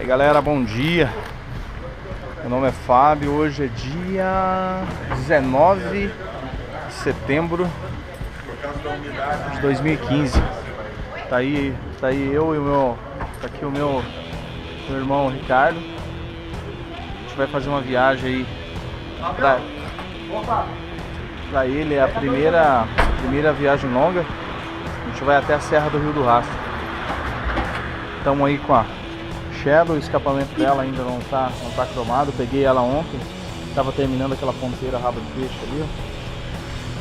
Aí galera, bom dia. Meu nome é Fábio, hoje é dia 19 de setembro de 2015. Tá aí eu e o meu, tá aqui o meu irmão Ricardo. A gente vai fazer uma viagem aí pra ele, é a primeira viagem longa. A gente vai até a Serra do Rio do Rastro. Estamos aí com a Shadow, o escapamento dela ainda não tá cromado. Peguei ela ontem, tava terminando aquela ponteira rabo de peixe ali, ó.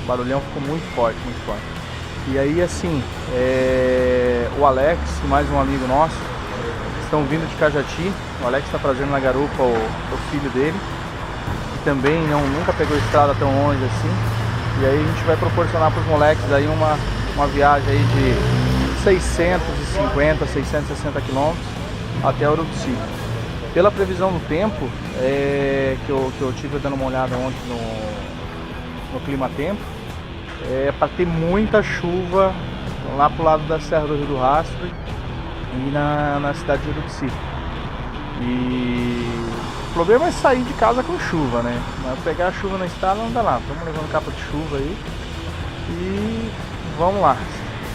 O barulhão ficou muito forte, muito forte. E aí assim, o Alex e mais um amigo nosso estão vindo de Cajati. O Alex está trazendo na garupa o filho dele, que também nunca pegou estrada tão longe assim. E aí a gente vai proporcionar para os moleques aí uma viagem aí de 650, 660 quilômetros até Urubici. Pela previsão do tempo, que eu tive dando uma olhada ontem no clima-tempo, para ter muita chuva lá pro lado da Serra do Rio do Rastro e na cidade de Urubici. E o problema é sair de casa com chuva, né? Mas pegar a chuva na estrada não dá lá. Estamos levando capa de chuva aí e vamos lá.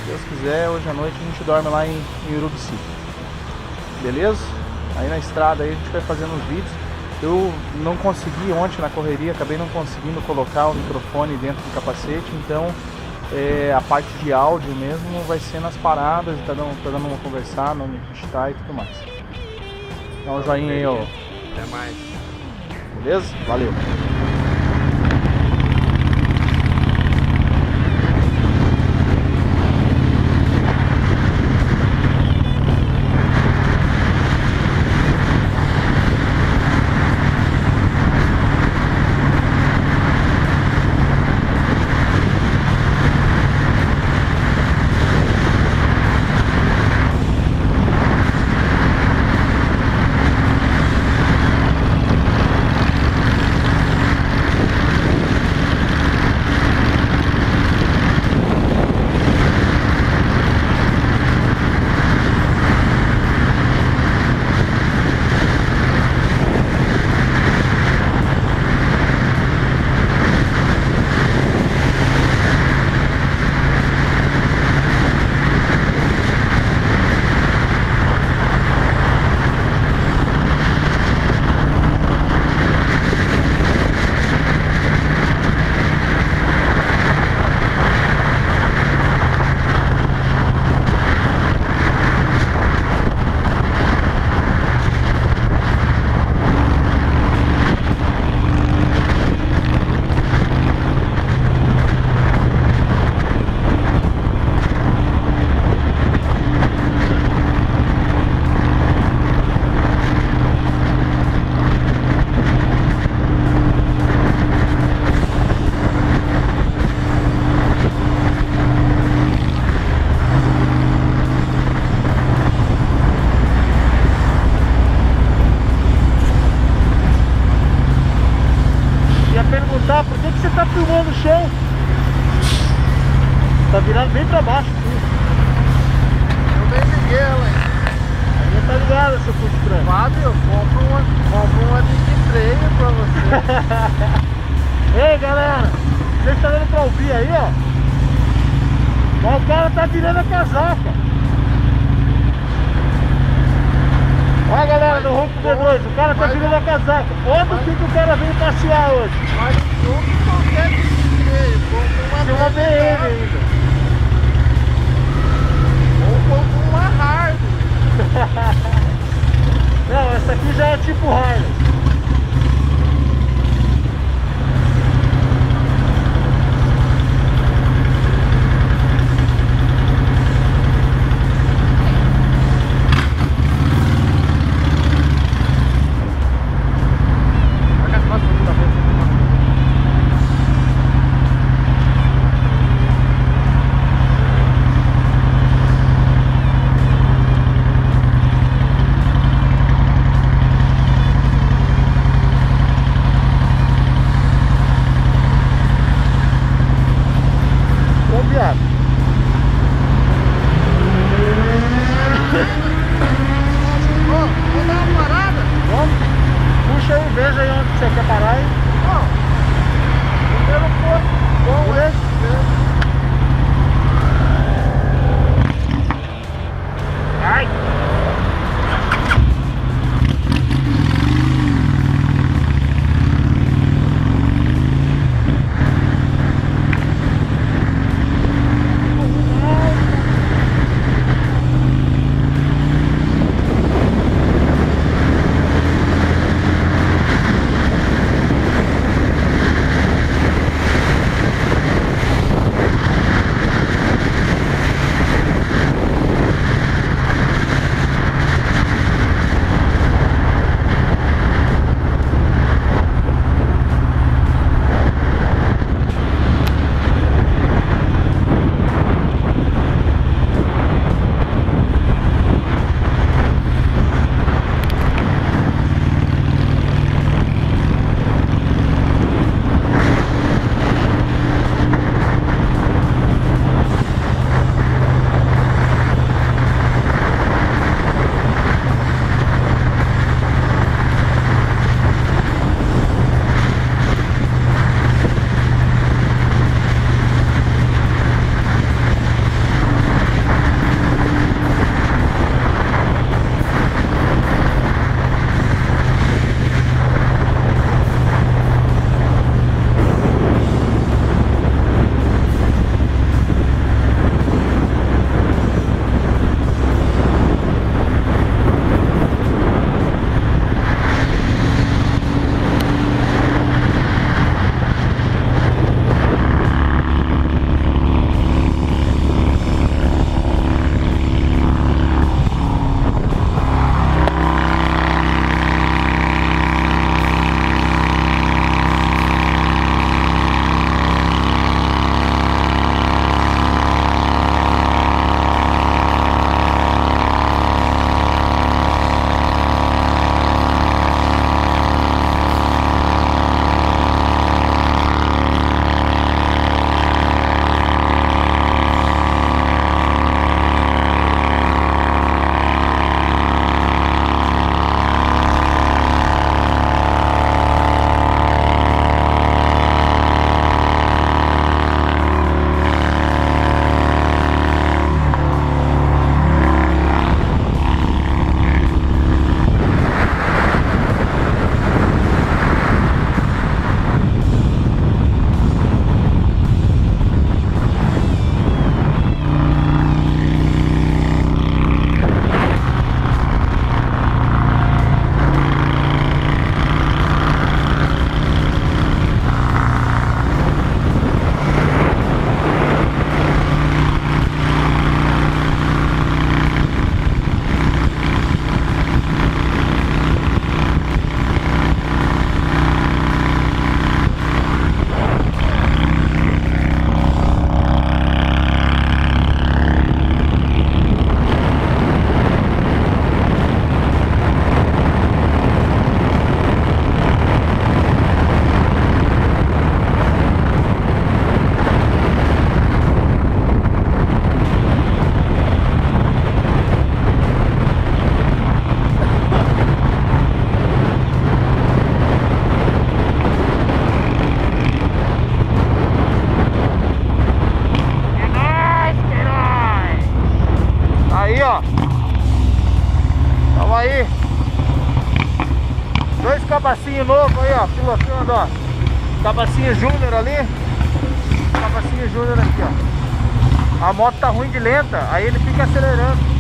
Se Deus quiser, hoje à noite a gente dorme lá em Urubici. Beleza? Aí na estrada aí a gente vai fazendo os vídeos. Eu não consegui ontem na correria, acabei não conseguindo colocar o microfone dentro do capacete, então a parte de áudio mesmo vai ser nas paradas, tá dando uma conversar, não me digitar e tudo mais. Dá um joinha aí, ó. Até mais. Beleza? Valeu! Por que você tá filmando o chão? Tá virado bem pra baixo, sim. Eu nem liguei ela ainda. Aí tá ligado, seu puto estranho. Fábio, eu compro uma de freio pra você. Ei galera, vocês estão dando pra ouvir aí, ó? Mas o cara tá virando a casaca. Olha galera, no ronco D2, o cara tá virando a casaca. Olha o que o cara veio passear hoje. Mas não qualquer tipo de freio, compro uma BM ainda. Ou compro uma Harley. Não, essa aqui já é tipo Harley. aí. Dois cabacinhos novos aí, ó, pilotando, ó. Cabacinho Júnior ali. Cabacinho Júnior aqui, ó. A moto tá ruim de lenta, aí ele fica acelerando.